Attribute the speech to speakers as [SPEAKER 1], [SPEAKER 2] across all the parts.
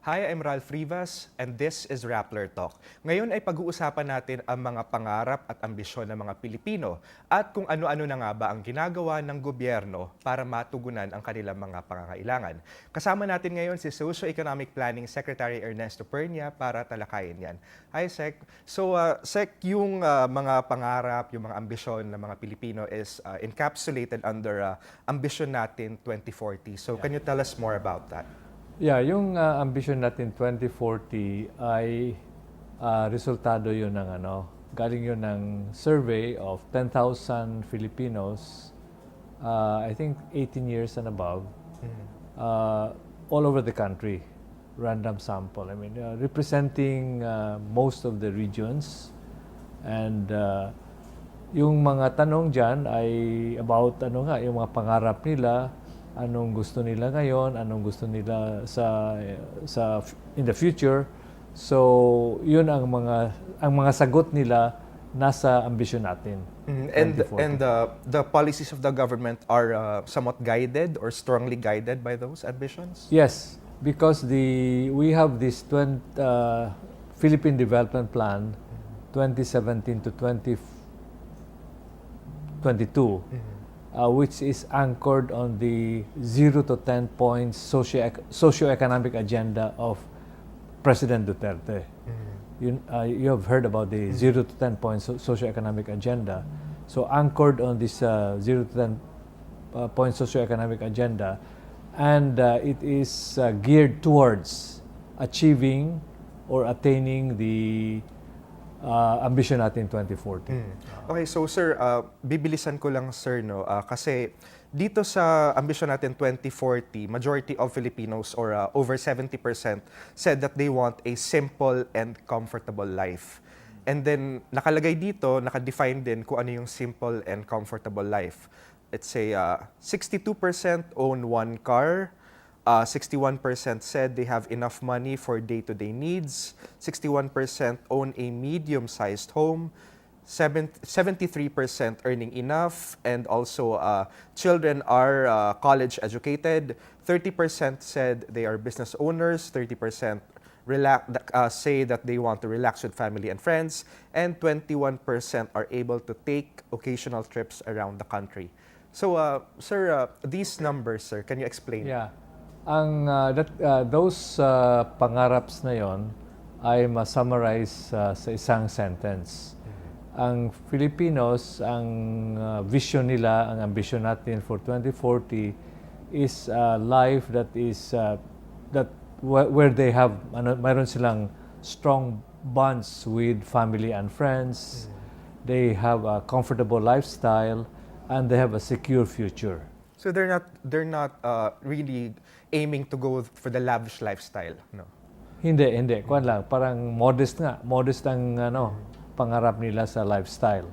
[SPEAKER 1] Hi, I'm Ralph Rivas and this is Rappler Talk. Ngayon ay pag-uusapan natin ang mga pangarap at ambisyon ng mga Pilipino at kung ano-ano na nga ba ang ginagawa ng gobyerno para matugunan ang kanilang mga pangangailangan. Kasama natin ngayon si Socio-Economic Planning Secretary Ernesto Pernia para talakayin yan. Hi, Sec. So, Sec, yung mga pangarap, yung mga ambisyon ng mga Pilipino is encapsulated under Ambisyon Natin 2040. So, can you tell us more about that?
[SPEAKER 2] Yeah, yung Ambisyon Natin 2040 ay resultado yun ng galing yun ng survey of 10,000 Filipinos, I think 18 years and above, all over the country, random sample. I mean, representing most of the regions, and yung mga tanong dyan ay about yung mga pangarap nila, anong gusto nila ngayon, anong gusto nila sa in the future. So, yun ang mga sagot nila nasa ambisyon natin.
[SPEAKER 1] And the policies of the government are somewhat guided or strongly guided by those ambitions?
[SPEAKER 2] Yes, because we have this Philippine Development Plan 2017 to 2022. Which is anchored on the 0 to 10 points socio-economic agenda of President Duterte. You have heard about the 0 to 10 points socio-economic agenda. So anchored on this 0 to 10 points socio-economic agenda, and it is geared towards achieving or attaining the Ambisyon Natin 2040.
[SPEAKER 1] Okay, so sir, bibilisan ko lang sir, no? Kasi dito sa Ambisyon Natin 2040, majority of Filipinos or over 70% said that they want a simple and comfortable life. And then nakalagay dito, nakadefine din kung ano yung simple and comfortable life. Let's say 62% own one car, 61% said they have enough money for day-to-day needs. 61% own a medium-sized home. 73% earning enough, and also children are college educated. 30% said they are business owners. 30% say that they want to relax with family and friends. And 21% are able to take occasional trips around the country. So, sir, these numbers, sir, can you explain?
[SPEAKER 2] Yeah. Those pangaraps na yon ay ma-summarize sa isang sentence. Ang Filipinos, ang vision nila, ang ambisyon natin for 2040 is a life that is where they have mayroon silang strong bonds with family and friends. They have a comfortable lifestyle and they have a secure future.
[SPEAKER 1] So they're not really aiming to go for the lavish lifestyle, no?
[SPEAKER 2] Hindi. Kuwan lang, parang modest ang pangarap nila sa lifestyle.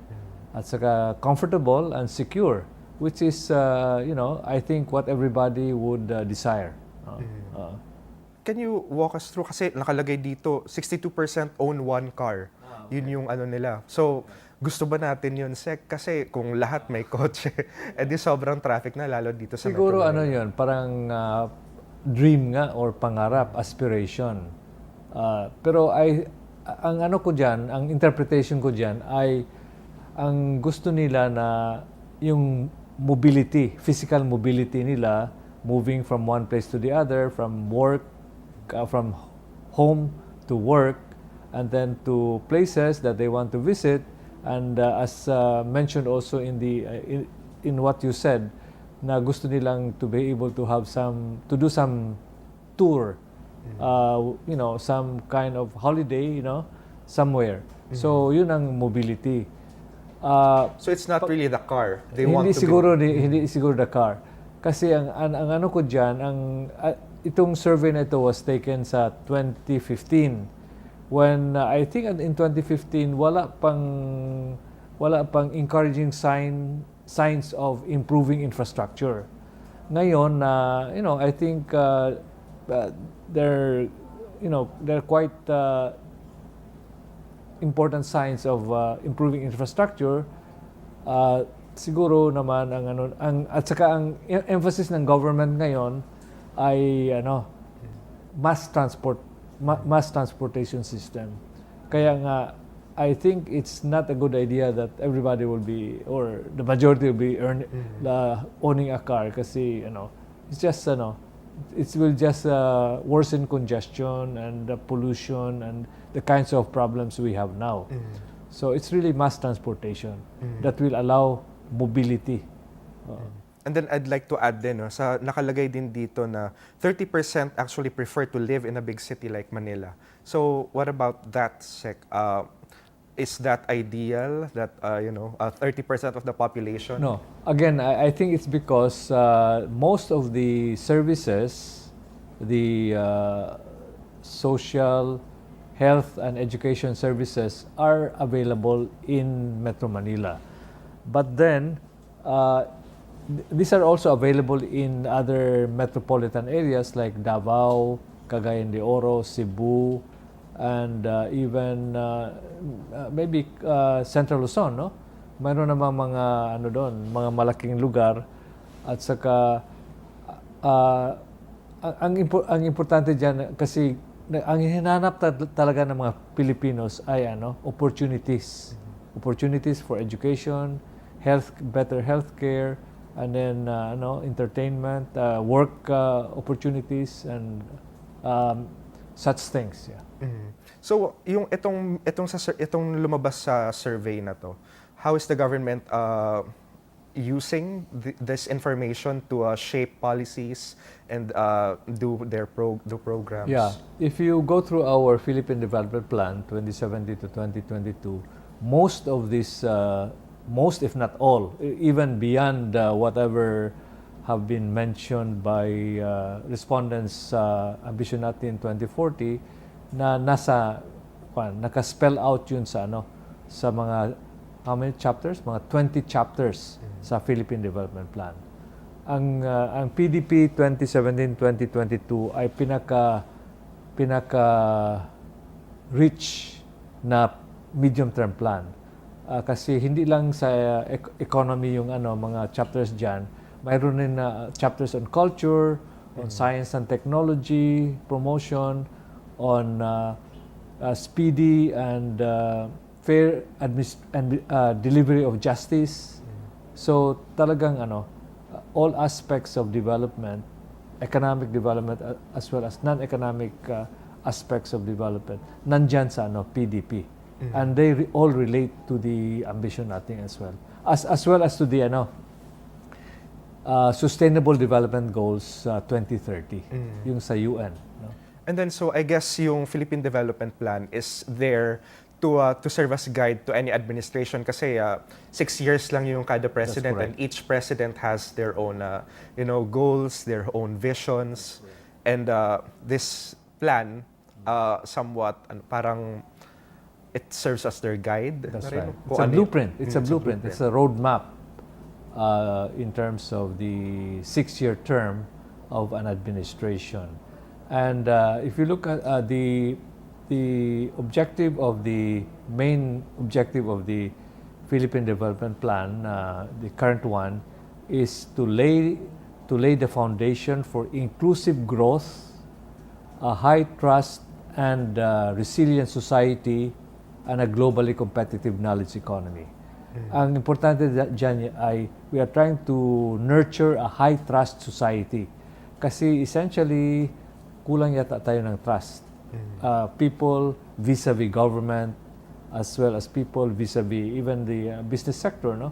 [SPEAKER 2] At saka comfortable and secure, which is I think what everybody would desire.
[SPEAKER 1] Can you walk us through, kasi nakalagay dito 62% own one car. Yun yung nila. So, gusto ba natin yun, Sec? Kasi kung lahat may kotse, edi sobrang traffic na, lalo dito sa
[SPEAKER 2] siguro
[SPEAKER 1] Metro Manila.
[SPEAKER 2] yun, parang dream nga or pangarap, aspiration. Pero ang interpretation ko diyan ay ang gusto nila na yung mobility, physical mobility nila, moving from one place to the other, from work, from home to work, and then to places that they want to visit. And as mentioned also in what you said, na gusto nilang to be able to have to do some tour, some kind of holiday, somewhere. So yun ang mobility.
[SPEAKER 1] So it's not really the car. They
[SPEAKER 2] Hindi
[SPEAKER 1] want to
[SPEAKER 2] hindi siguro the car. Kasi ang ano ko diyan, itong survey na ito was taken sa 2015. When I think in 2015 wala pang encouraging signs of improving infrastructure. Ngayon I think there are quite important signs of improving infrastructure. Siguro naman ang at saka ang emphasis ng government ngayon ay mass transportation system. Kaya nga, I think it's not a good idea that everybody will be, or the majority will be owning a car kasi, it's just, it will just worsen congestion and pollution and the kinds of problems we have now. So it's really mass transportation that will allow mobility.
[SPEAKER 1] And then I'd like to add din, sa nakalagay din dito na 30% actually prefer to live in a big city like Manila. So what about that, Sec? Is that ideal that 30% of the population?
[SPEAKER 2] No. Again, I think it's because most of the services, the social, health, and education services are available in Metro Manila. But then, these are also available in other metropolitan areas like Davao, Cagayan de Oro, Cebu, and even maybe Central Luzon, no? Mayroon namang mga doon, mga malaking lugar at saka ang importante diyan kasi ang hinanap talaga ng mga Pilipinos ay opportunities. Opportunities for education, better healthcare, and then entertainment, work opportunities and such things, yeah.
[SPEAKER 1] So, yung itong lumabas sa survey na to, how is the government using this information to shape policies and do programs?
[SPEAKER 2] Yeah, if you go through our Philippine Development Plan 2017 to 2022, most of this, most if not all, even beyond whatever have been mentioned by respondents sa Ambisyon Natin 2040 na naka-spell out yun sa sa mga how many chapters? Mga 20 chapters sa Philippine Development Plan. Ang PDP 2017-2022 ay pinaka rich na medium-term plan. Kasi hindi lang sa economy yung mga chapters diyan, mayroon din na chapters on culture, on science and technology, promotion, on speedy and fair delivery of justice. So talagang all aspects of development, economic development as well as non-economic aspects of development, nandyan sa PDP. And they all relate to the ambition natin as well. As well as to the Sustainable Development Goals 2030, yung sa UN. No?
[SPEAKER 1] And then so I guess yung Philippine Development Plan is there to serve as guide to any administration kasi 6 years lang yung kada president and each president has their own goals, their own visions, and this plan somewhat parang it serves as their guide.
[SPEAKER 2] That's right. It's a blueprint. It's a blueprint. It's a roadmap in terms of the 6-year term of an administration. And if you look at the objective of the main objective of the Philippine Development Plan, the current one, is to lay the foundation for inclusive growth, a high trust and resilient society, and a globally competitive knowledge economy. Ang importante dyan ay we are trying to nurture a high trust society. Kasi essentially, kulang yata tayo ng trust. People vis-a-vis government, as well as people vis-a-vis even the business sector, no?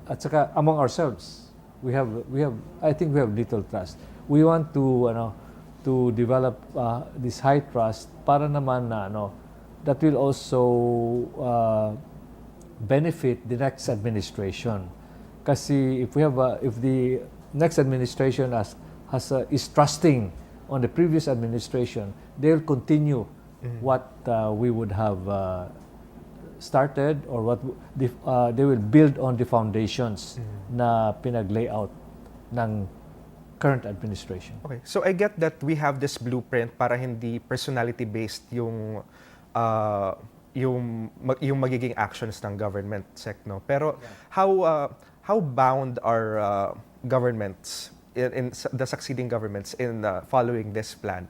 [SPEAKER 2] At saka among ourselves, I think we have little trust. We want to develop this high trust para naman na that will also benefit the next administration. Kasi if the next administration is trusting on the previous administration, they'll continue what we would have started or what they will build on the foundations na pinag-layout ng current administration.
[SPEAKER 1] Okay. So I get that we have this blueprint para hindi personality-based yung magiging actions ng government no? Pero how bound are governments in the succeeding governments in following this plan?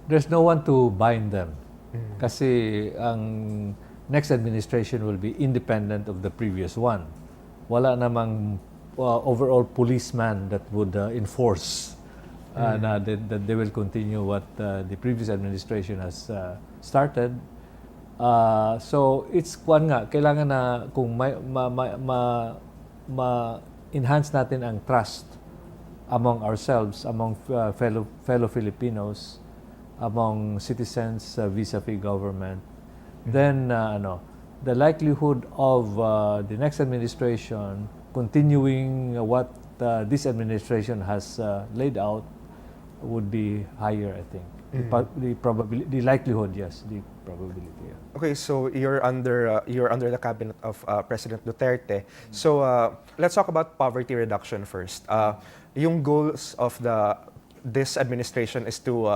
[SPEAKER 2] there's no one to bind them. Kasi ang next administration will be independent of the previous one. Wala namang overall policeman that would enforce that they will continue what the previous administration has started. So it's kailangan na kung ma-enhance natin ang trust among ourselves, among fellow Filipinos, among citizens vis-a-vis government, then the likelihood of the next administration continuing what this administration has laid out would be higher, I think. The likelihood, yes, the probability. Yeah.
[SPEAKER 1] Okay, so you're under the cabinet of President Duterte. So let's talk about poverty reduction first. Yung goals of this administration is to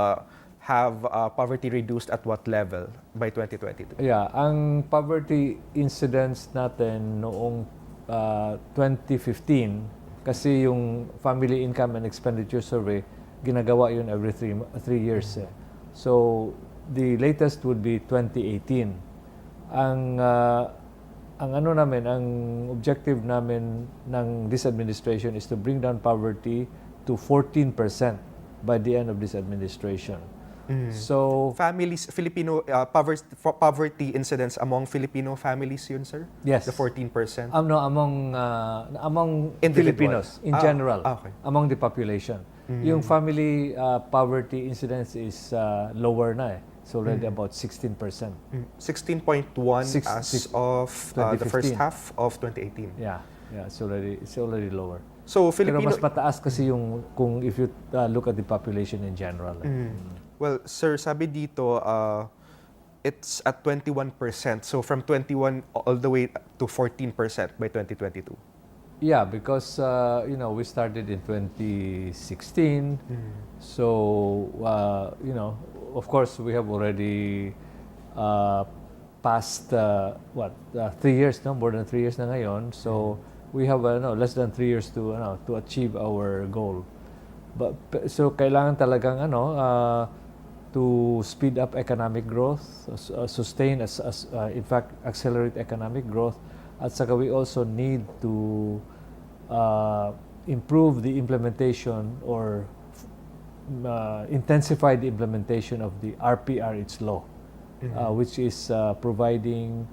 [SPEAKER 1] have poverty reduced at what level by 2022?
[SPEAKER 2] Yeah, ang poverty incidence natin noong 2015, kasi yung Family Income and Expenditure Survey, ginagawa yun every 3 years. So, the latest would be 2018. Ang objective namin ng this administration is to bring down poverty to 14% by the end of this administration. So,
[SPEAKER 1] families, Filipino poverty incidence among Filipino families yun, sir?
[SPEAKER 2] Yes.
[SPEAKER 1] The 14%?
[SPEAKER 2] Among
[SPEAKER 1] Individual.
[SPEAKER 2] Filipinos in general,
[SPEAKER 1] okay.
[SPEAKER 2] among the population. Yung family poverty incidence is lower na eh. It's already about 16%.
[SPEAKER 1] 16.1 as of the first half of 2018.
[SPEAKER 2] Yeah, it's already lower.
[SPEAKER 1] So
[SPEAKER 2] Pero
[SPEAKER 1] Filipino
[SPEAKER 2] mas mataas kasi yung kung if you look at the population in general.
[SPEAKER 1] Well, sir, sabi dito it's at 21%. So from 21 all the way to 14% by 2022.
[SPEAKER 2] Yeah, because we started in 2016. So of course we have already passed 3 years, no? More than 3 years na ngayon. So we have less than 3 years to achieve our goal. But so kailangan talagang to speed up economic growth, sustain in fact accelerate economic growth, at saka we also need to improve the implementation or intensify the implementation of the RPR, its law, which is providing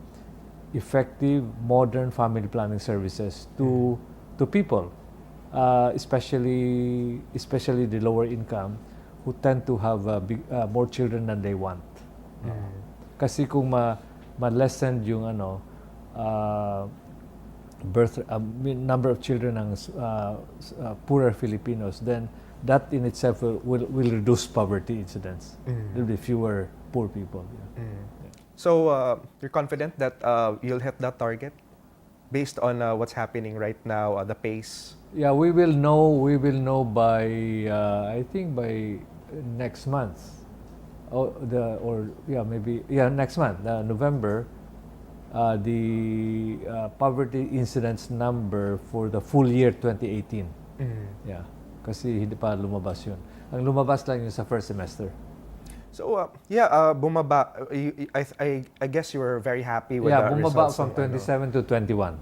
[SPEAKER 2] effective modern family planning services to people, especially the lower income, who tend to have more children than they want. Kasi kung ma-lessen yung number of children ng poorer Filipinos, then that in itself will reduce poverty incidence. There will be fewer poor people. Yeah.
[SPEAKER 1] So you're confident that you'll hit that target based on what's happening right now, the pace?
[SPEAKER 2] Yeah, we will know by I think by next month. Next month, November. The poverty incidence number for the full year 2018. Yeah, kasi hindi pa lumabas yun. Ang lumabas lang yun sa first semester.
[SPEAKER 1] So bumaba. I guess you were very happy with the
[SPEAKER 2] bumaba
[SPEAKER 1] results.
[SPEAKER 2] From 27 to 21.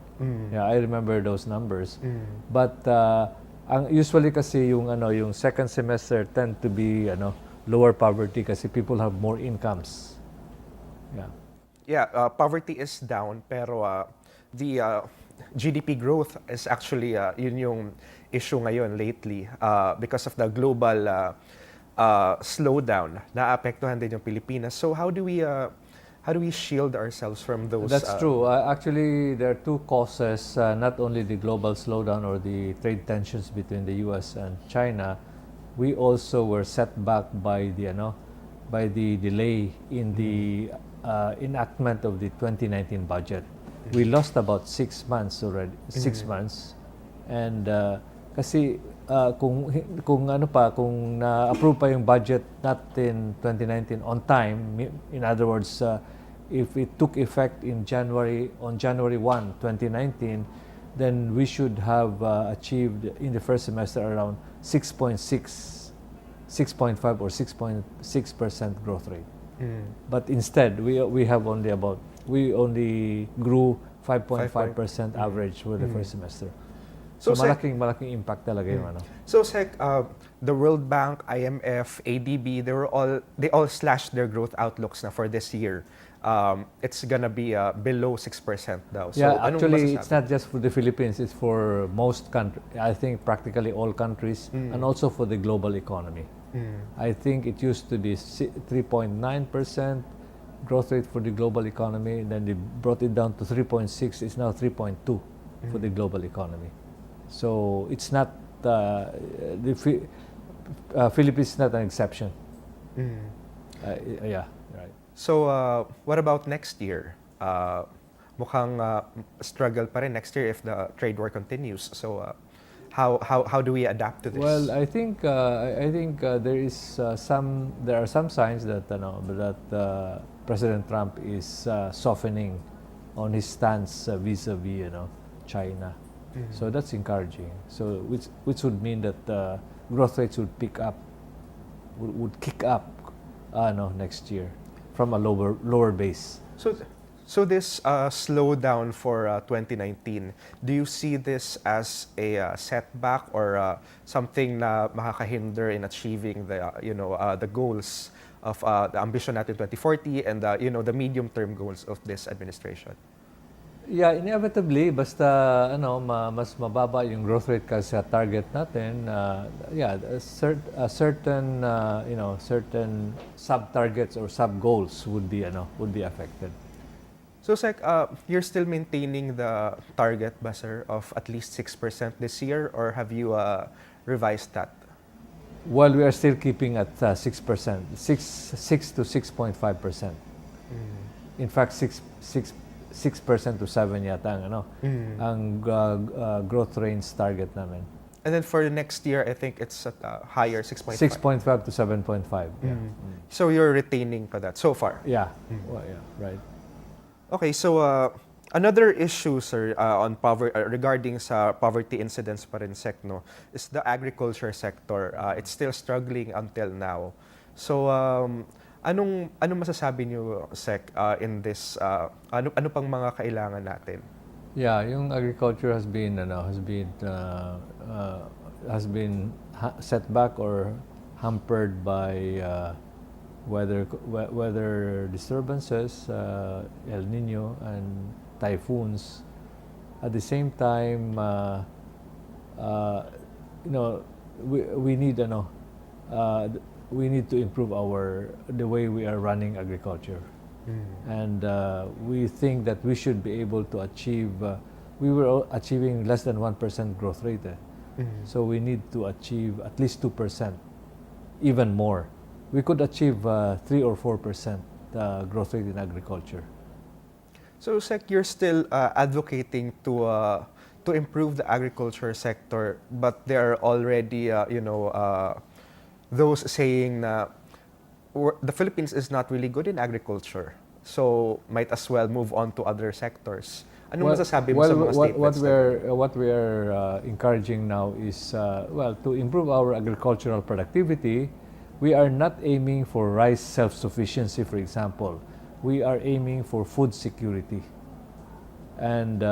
[SPEAKER 2] Yeah, I remember those numbers. But usually kasi yung second semester tend to be lower poverty kasi people have more incomes. Yeah.
[SPEAKER 1] Yeah, poverty is down, pero the GDP growth is actually yun yung issue ngayon lately because of the global slowdown. Naapektuhan din yung Pilipinas. So how do we shield ourselves from those?
[SPEAKER 2] That's true. Actually, there are two causes, not only the global slowdown or the trade tensions between the US and China. We also were set back by the delay in the enactment of the 2019 budget. We lost about 6 months already. 6 months. And kasi kung na-approve pa yung budget natin 2019 on time, in other words, if it took effect on January 1, 2019, then we should have achieved in the first semester around 6.6 6.5 or 6.6% growth rate. But instead, we only grew 5.5% average for the first semester. So
[SPEAKER 1] Sec,
[SPEAKER 2] malaking impact talaga yung ano.
[SPEAKER 1] So Sec, the World Bank, IMF, ADB, they all slashed their growth outlooks na for this year. It's gonna be below 6% daw. So,
[SPEAKER 2] Yeah,
[SPEAKER 1] anong
[SPEAKER 2] actually,
[SPEAKER 1] masasabi?
[SPEAKER 2] it's not just for the Philippines. It's for most countries. I think practically all countries, and also for the global economy. I think it used to be 3.9% growth rate for the global economy. Then they brought it down to 3.6. It's now 3.2 for the global economy. So it's not Philippines is not an exception. Yeah, right.
[SPEAKER 1] So, what about next year? Mukhang struggle pa rin next year if the trade war continues. So, how do we adapt to this?
[SPEAKER 2] Well, I think there are some signs that President Trump is softening on his stance vis-a-vis China. So that's encouraging. So which would mean that growth rates would pick up, would kick up, next year from a lower base.
[SPEAKER 1] So this slowdown for 2019, do you see this as a setback or something na makakahinder in achieving the goals of the Ambisyon Natin 2040 and the medium-term goals of this administration?
[SPEAKER 2] Yeah, inevitably, basta mas mababa yung growth rate kasi sa target natin, certain certain sub-targets or sub-goals would be affected.
[SPEAKER 1] So, Sec, you're still maintaining the target ba, sir, of at least 6% this year, or have you revised that?
[SPEAKER 2] Well, we are still keeping at 6%, 6 to 6.5%. In fact, 6% to 7 yata ang growth range target namin.
[SPEAKER 1] And then for next year, I think it's at higher, 6.5.
[SPEAKER 2] 6.5 to 7.5. Yeah.
[SPEAKER 1] So you're retaining pa that so far?
[SPEAKER 2] Yeah. Well, yeah, right.
[SPEAKER 1] Okay, so another issue, sir, on regarding sa poverty incidence pa rin, Sec, no, is the agriculture sector. It's still struggling until now. So, anong masasabi niyo, Sec, in this? Ano pang mga kailangan natin?
[SPEAKER 2] Yeah, yung agriculture has been set back or hampered by weather disturbances, El Nino and typhoons. At the same time, we need to improve the way we are running agriculture. And we think that we should be able to achieve. We were achieving less than 1% growth rate. So we need to achieve at least 2%, even more. We could achieve 3 or 4% growth rate in agriculture.
[SPEAKER 1] So, Sec, you're still advocating to improve the agriculture sector, but there are already, those saying na the Philippines is not really good in agriculture, so might as well move on to other sectors. Anong masasabi mo sa mga statements?
[SPEAKER 2] What we are encouraging now is to improve our agricultural productivity. We are not aiming for rice self-sufficiency, for example. We are aiming for food security. And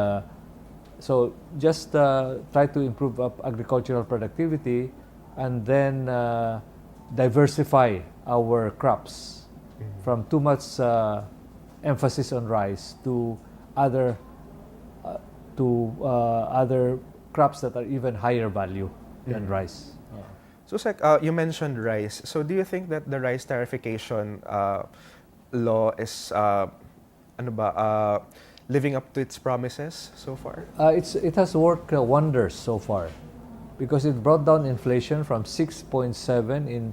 [SPEAKER 2] so just try to improve agricultural productivity and then diversify our crops from too much emphasis on rice to other crops that are even higher value than rice.
[SPEAKER 1] So, Sec, you mentioned rice. So, do you think that the rice tariffication law is living up to its promises so far?
[SPEAKER 2] It has worked wonders so far because it brought down inflation from 6.7 in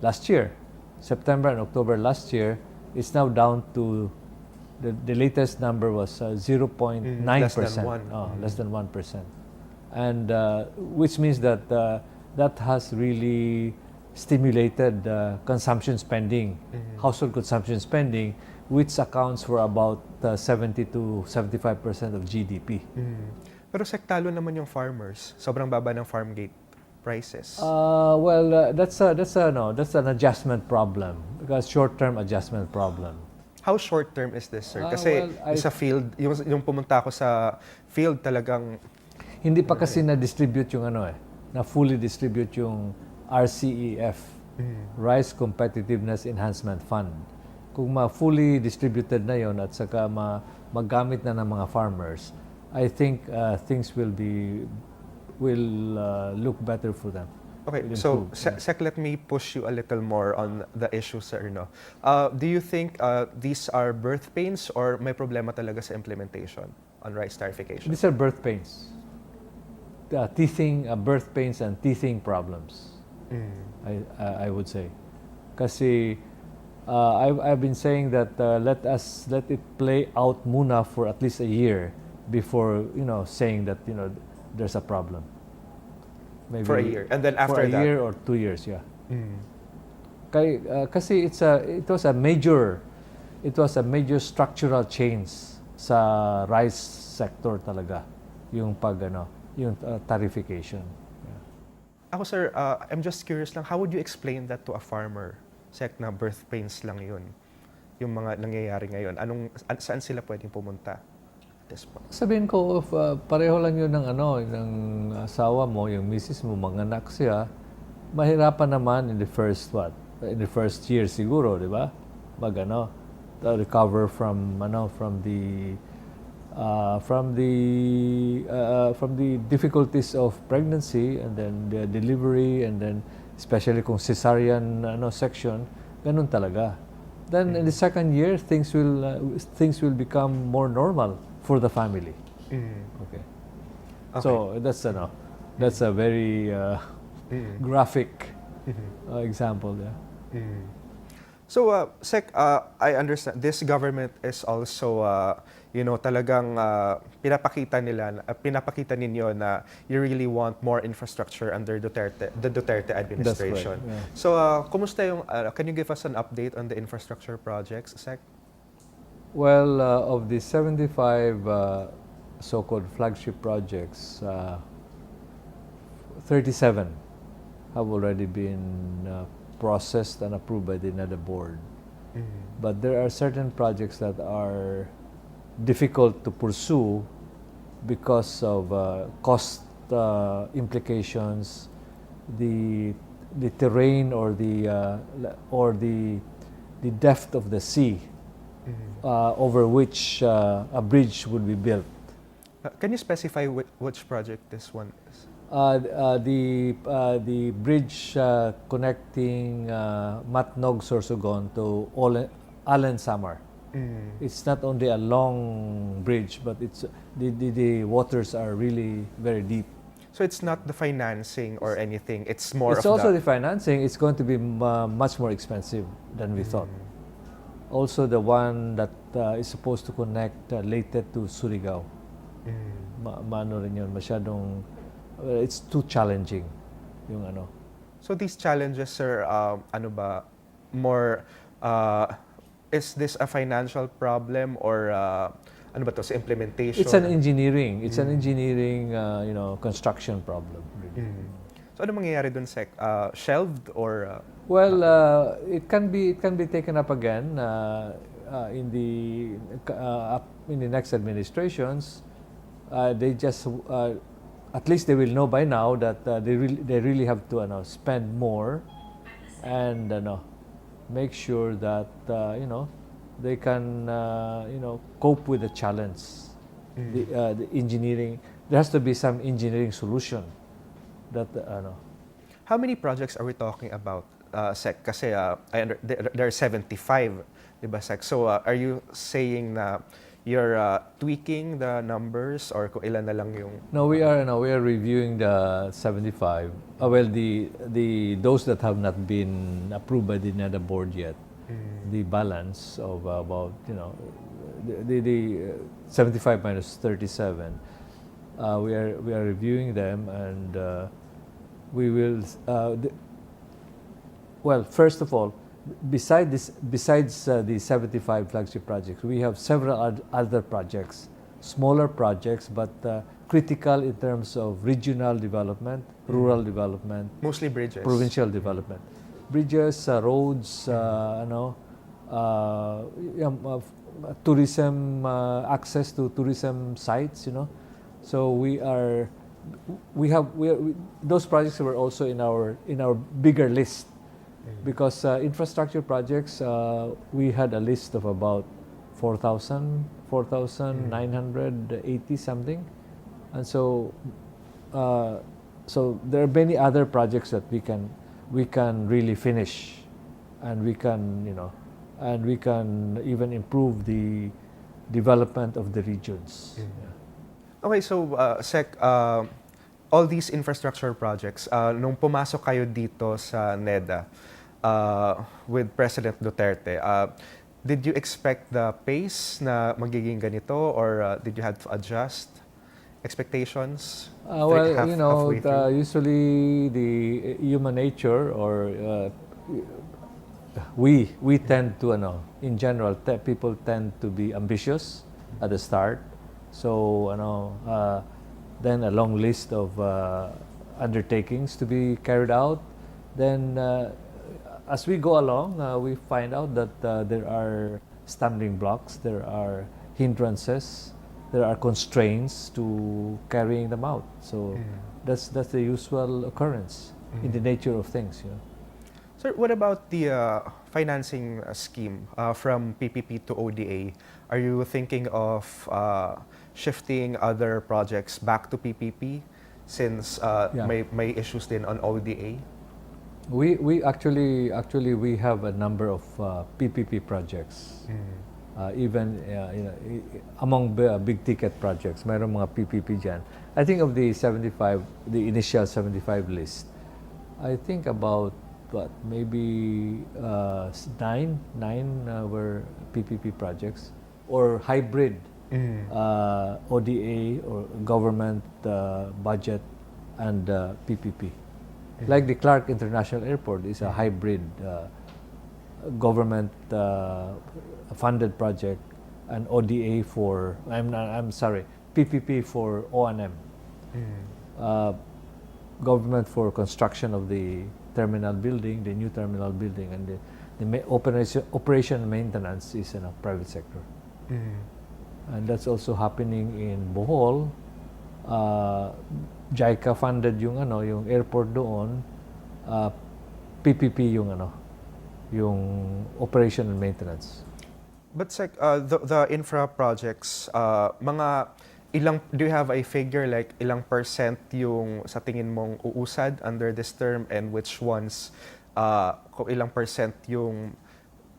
[SPEAKER 2] last year, September and October last year. It's now down to the latest number was 0.9%, less than 1%, and which means that that has really stimulated consumption spending, household consumption spending, which accounts for about 70 to 75% of GDP.
[SPEAKER 1] Pero Sec, talo naman yung farmers. Sobrang baba ng farm gate. prices?
[SPEAKER 2] That's an adjustment problem, because short-term adjustment problem.
[SPEAKER 1] How short-term is this, sir?
[SPEAKER 2] Ah,
[SPEAKER 1] Kasi
[SPEAKER 2] well, I-
[SPEAKER 1] sa field, yung pumunta ako sa field talagang,
[SPEAKER 2] Hindi pa kasi na-distribute yung na fully distribute yung RCEF, Rice Competitiveness Enhancement Fund. Kung fully distributed na yon at saka magamit na ng mga farmers, I think things will look better for them.
[SPEAKER 1] okay,
[SPEAKER 2] Will
[SPEAKER 1] so
[SPEAKER 2] improve,
[SPEAKER 1] Sec, let me push you a little more on the issue, sir. No? Do you think these are birth pains or may problema talaga sa implementation on rice tarification?
[SPEAKER 2] These are birth pains. Birth pains and teething problems, I would say. Kasi I've been saying that let it play out muna for at least a year before saying that there's a problem. Maybe
[SPEAKER 1] For a year, and then after
[SPEAKER 2] for a
[SPEAKER 1] that,
[SPEAKER 2] year or 2 years, yeah. Kasi it was a major structural change sa rice sector talaga, yung tarification. Yeah.
[SPEAKER 1] ako, sir, I'm just curious lang, how would you explain that to a farmer? Sec, na birth pains lang yun. Yung mga nangyayari ngayon. Saan sila pwedeng pumunta? This point.
[SPEAKER 2] Sabihin ko, pareho lang yun ng asawa mo, yung misis mo, manganak siya, mahirapan naman in the first year siguro, di ba? Recover from the difficulties of pregnancy and then the delivery, and then especially kung cesarean section, ganun talaga. Then in the second year, things will become more normal for the family. Okay. So that's a very graphic example. Yeah.
[SPEAKER 1] So, Sec, I understand this government is also, talagang pinapakita ninyo na you really want more infrastructure under the Duterte administration.
[SPEAKER 2] That's right, yeah.
[SPEAKER 1] So, kumusta yung, can you give us an update on the infrastructure projects, Sec?
[SPEAKER 2] Well, of the 75 so-called flagship projects, 37 have already been processed and approved by the NEDA board. But there are certain projects that are difficult to pursue because of cost implications, the terrain or the depth of the sea over which a bridge would be built.
[SPEAKER 1] Can you specify which project this one is?
[SPEAKER 2] The bridge connecting Matnog Sorsogon to Allen Samar. It's not only a long bridge, but the waters are really very deep.
[SPEAKER 1] So it's not the financing or anything. It's more
[SPEAKER 2] It's
[SPEAKER 1] of
[SPEAKER 2] also the financing. It's going to be much more expensive than we thought. Also, the one that is supposed to connect Leyte to Surigao. Maano rin yun, masyadong it's too challenging yung
[SPEAKER 1] So these challenges, sir, more is this a financial problem or sa implementation?
[SPEAKER 2] It's an engineering construction problem really.
[SPEAKER 1] So ano mangyayari dun, Sec? Shelved or
[SPEAKER 2] Well, it can be taken up again in the next administrations. They just at least they will know by now that they really have to spend more and make sure that they can cope with the challenge. The engineering, there has to be some engineering solution that
[SPEAKER 1] how many projects are we talking about, Sec? Kasi there are 75, diba, Sec? So are you saying na you're tweaking the numbers or kung ilan na lang yung...
[SPEAKER 2] No, we are reviewing the 75. Those that have not been approved by the NEDA board yet. The balance of about the 75 minus 37. We are reviewing them, and we will. Well, first of all, besides the 75 flagship projects, we have several other projects, smaller projects, but critical in terms of regional development, rural development,
[SPEAKER 1] Mostly bridges.
[SPEAKER 2] provincial development. Bridges, roads, yeah, tourism, access to tourism sites, So we those projects were also in our bigger list, because infrastructure projects, we had a list of about 4,980 something, and so there are many other projects that we can really finish, and we can even improve the development of the regions. Yeah.
[SPEAKER 1] Okay, so Sec, all these infrastructure projects, nung pumasok kayo dito sa NEDA with President Duterte, did you expect the pace na magiging ganito, or did you have to adjust expectations? Halfway through?
[SPEAKER 2] Usually the human nature, or we tend to, in general, people tend to be ambitious at the start. So, then a long list of undertakings to be carried out. Then, as we go along, we find out that there are stumbling blocks, there are hindrances, there are constraints to carrying them out. So that's the usual occurrence in the nature of things.
[SPEAKER 1] Sir, what about the financing scheme from PPP to ODA? Are you thinking of shifting other projects back to PPP since may issues din on ODA?
[SPEAKER 2] We actually we have a number of PPP projects. Even among big ticket projects, mayroong mga PPP dyan. I think of the initial 75 list, I think about maybe nine were PPP projects, or hybrid ODA, or government budget and PPP. Like the Clark International Airport is a hybrid government funded project, and ODA for PPP for O&M. Government for construction of the terminal building, the new terminal building, and the operation and maintenance is in a private sector. And that's also happening in Bohol. JICA funded yung airport doon. PPP yung operation and maintenance.
[SPEAKER 1] But Sec, the infra projects, do you have a figure like ilang percent yung sa tingin mong uusad under this term, and which ones, kung ilang percent yung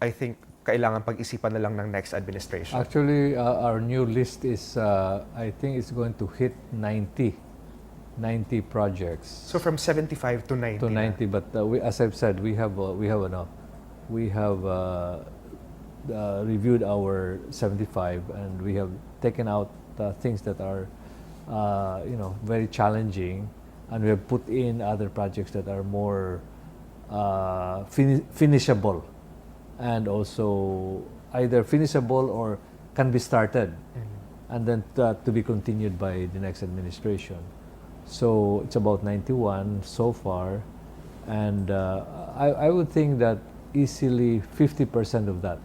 [SPEAKER 1] I think kailangan pag-isipan na lang ng next administration?
[SPEAKER 2] Actually, our new list is, I think it's going to hit 90 projects.
[SPEAKER 1] So from 75 to 90.
[SPEAKER 2] To 90, but as I've said, we have reviewed our 75, and we have taken out things that are very challenging, and we have put in other projects that are more finishable, and also either finishable or can be started, and then to be continued by the next administration. So it's about 91 so far, and I would think that easily 50% of that.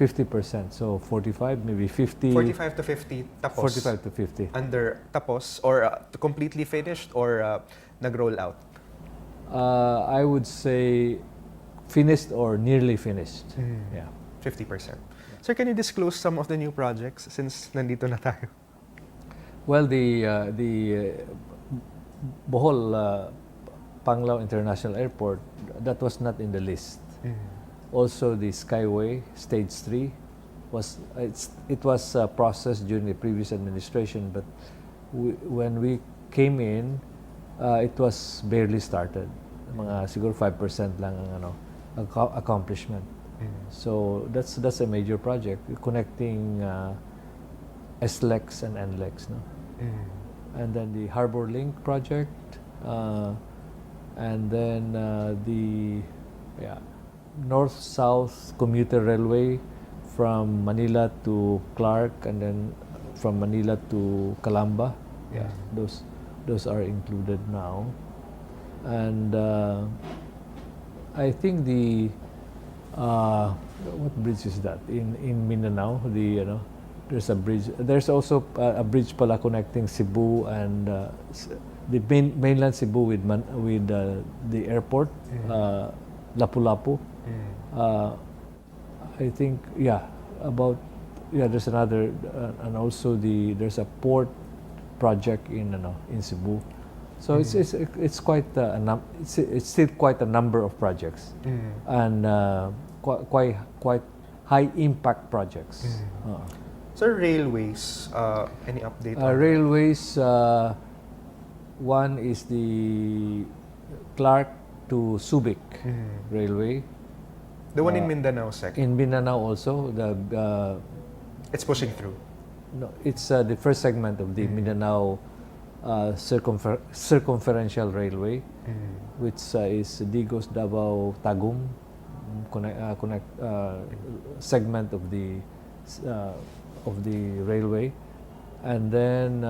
[SPEAKER 2] 50%, so 45, maybe 50.
[SPEAKER 1] 45 to 50 tapos.
[SPEAKER 2] 45 to 50.
[SPEAKER 1] Under tapos, or completely finished, or nag-roll out?
[SPEAKER 2] I would say finished or nearly finished. Yeah.
[SPEAKER 1] 50%. Sir, can you disclose some of the new projects since nandito na tayo?
[SPEAKER 2] Well, the Bohol Panglao International Airport, that was not in the list. Also, the Skyway Stage 3 was processed during the previous administration, but when we came in, it was barely started. Mga siguro 5% lang ang accomplishment. So that's a major project connecting SLEX and NLEX, no? And then the Harbor Link project, and then the North-South commuter railway from Manila to Clark, and then from Manila to Calamba. Yeah, those are included now. And I think what bridge is that in Mindanao? There's a bridge. There's also a bridge pala connecting Cebu and the mainland Cebu with the airport, Lapu-Lapu. I think there's another and also there's a port project in Cebu. So it's quite it's still quite a number of projects and quite high impact projects.
[SPEAKER 1] Sir, railways, any update on that?
[SPEAKER 2] Railways, one is the Clark to Subic Railway.
[SPEAKER 1] The one in Mindanao, Sec.
[SPEAKER 2] In Mindanao also,
[SPEAKER 1] It's pushing through.
[SPEAKER 2] no, it's the first segment of the Mindanao circumferential railway, which is Digos, Davao, Tagum segment of the railway, and then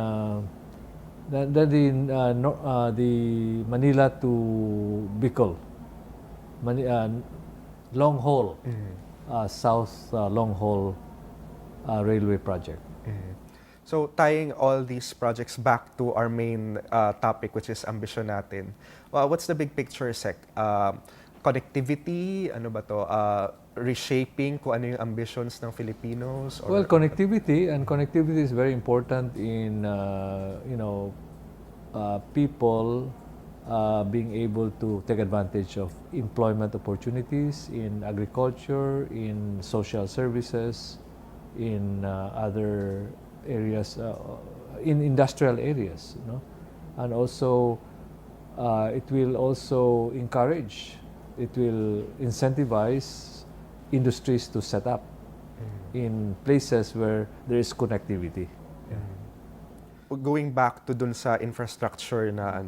[SPEAKER 2] the Manila to Bicol, long haul, south long haul railway project.
[SPEAKER 1] So tying all these projects back to our main topic, which is Ambisyon Natin, what's the big picture, Sec? Connectivity, ano ba to? Reshaping kung ano yung ambitions ng Filipinos?
[SPEAKER 2] Well, connectivity is very important in people being able to take advantage of employment opportunities in agriculture, in social services, in other areas, in industrial areas, and also it will also incentivize industries to set up in places where there is connectivity.
[SPEAKER 1] Going back to dun sa infrastructure na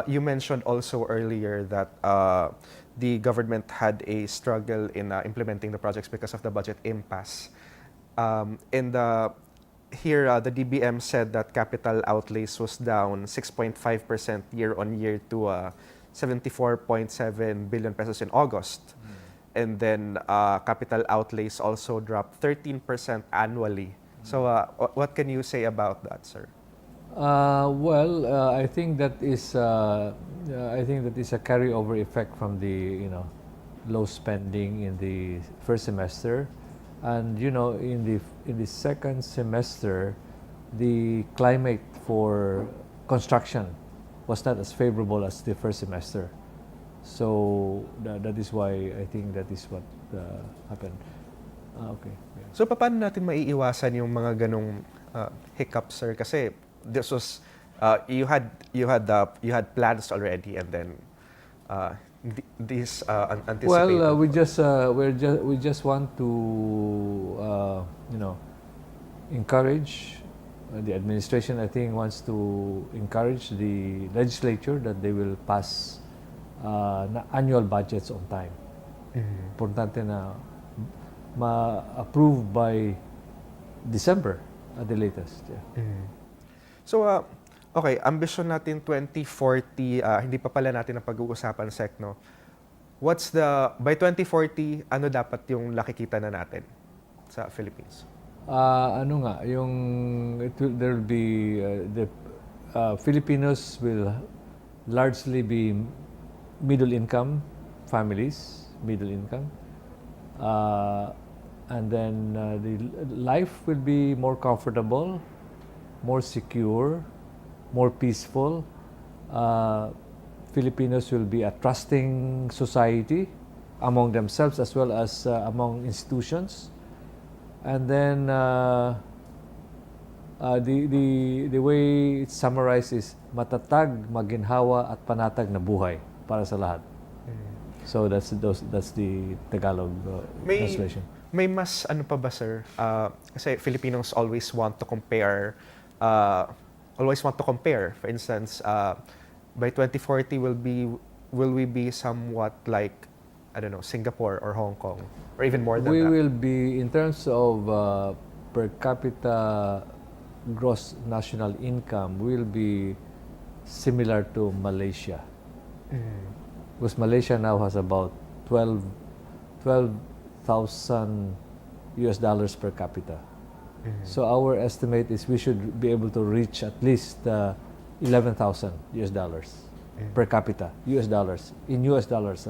[SPEAKER 1] you mentioned also earlier that the government had a struggle in implementing the projects because of the budget impasse. Here, the DBM said that capital outlays was down 6.5% year-on-year to 74.7 billion pesos in August. And then capital outlays also dropped 13% annually. So what can you say about that, sir?
[SPEAKER 2] I think that is a carryover effect from the low spending in the first semester, and in the second semester, the climate for construction was not as favorable as the first semester. So that is why I think that is what happened. Okay. Yeah.
[SPEAKER 1] So paano natin maiiwasan yung mga ganong hiccups, sir? Kasi this was you had plans already, and then these anticipated.
[SPEAKER 2] Well, we just want to encourage the administration. I think wants to encourage the legislature that they will pass annual budgets on time. Importante na ma-approve by December at the latest. Yeah.
[SPEAKER 1] So, okay, Ambisyon Natin 2040, hindi pa pala natin ang pag-uusapan, Sec, no? By 2040, ano dapat yung nakikita na natin sa Philippines?
[SPEAKER 2] There will be, the Filipinos will largely be middle income families, and then the life will be more comfortable, more secure, more peaceful. Filipinos will be a trusting society among themselves as well as among institutions. And then the way it's summarized is matatag, maginhawa at panatag na buhay para sa lahat. So that's the Tagalog translation.
[SPEAKER 1] May mas ano pa ba, sir? Kasi Filipinos always want to compare. For instance, by 2040 will we be somewhat like, I don't know, Singapore or Hong Kong, or even more than that?
[SPEAKER 2] We will be, in terms of per capita gross national income will be similar to Malaysia. Because Malaysia now has about 12,000 US dollars per capita. So our estimate is we should be able to reach at least 11,000 US dollars per capita, US dollars, in US dollars.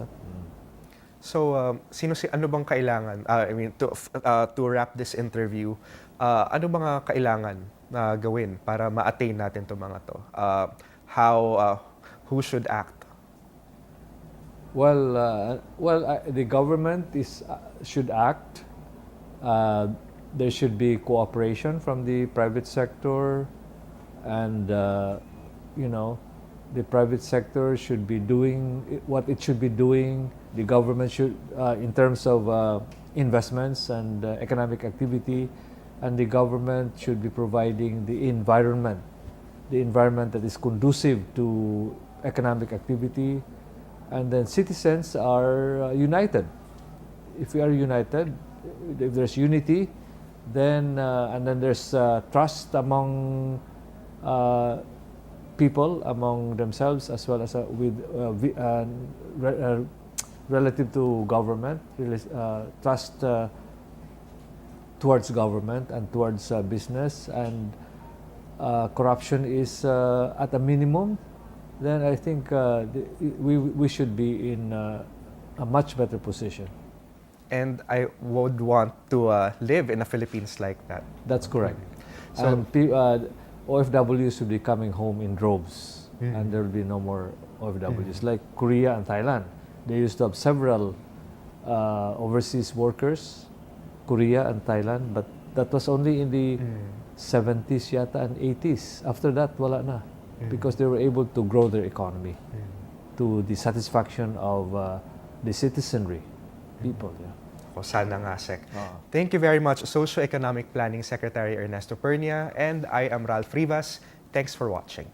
[SPEAKER 1] So, ano bang kailangan? I mean, to wrap this interview, ano mga kailangan na gawin para ma-attain natin itong mga to? Who should act?
[SPEAKER 2] Well, the government should act. There should be cooperation from the private sector, and the private sector should be doing what it should be doing. The government should, in terms of investments and economic activity, and the government should be providing the environment that is conducive to economic activity, and then citizens are united. If we are united, if there's unity, then and then there's trust among people, among themselves, as well as relative to government, trust towards government and towards business, and corruption is at a minimum, then I think we should be in a much better position.
[SPEAKER 1] And I would want to live in the Philippines like that.
[SPEAKER 2] That's correct.
[SPEAKER 1] So,
[SPEAKER 2] And OFWs will be coming home in droves, and there will be no more OFWs. Like Korea and Thailand, they used to have several overseas workers, Korea and Thailand, but that was only in the 70s yata and 80s. After that, wala na. Because they were able to grow their economy to the satisfaction of the citizenry, people. Yeah.
[SPEAKER 1] O, sana nga, Sec. Thank you very much, Socio-Economic Planning Secretary Ernesto Pernia, and I am Ralph Rivas. Thanks for watching.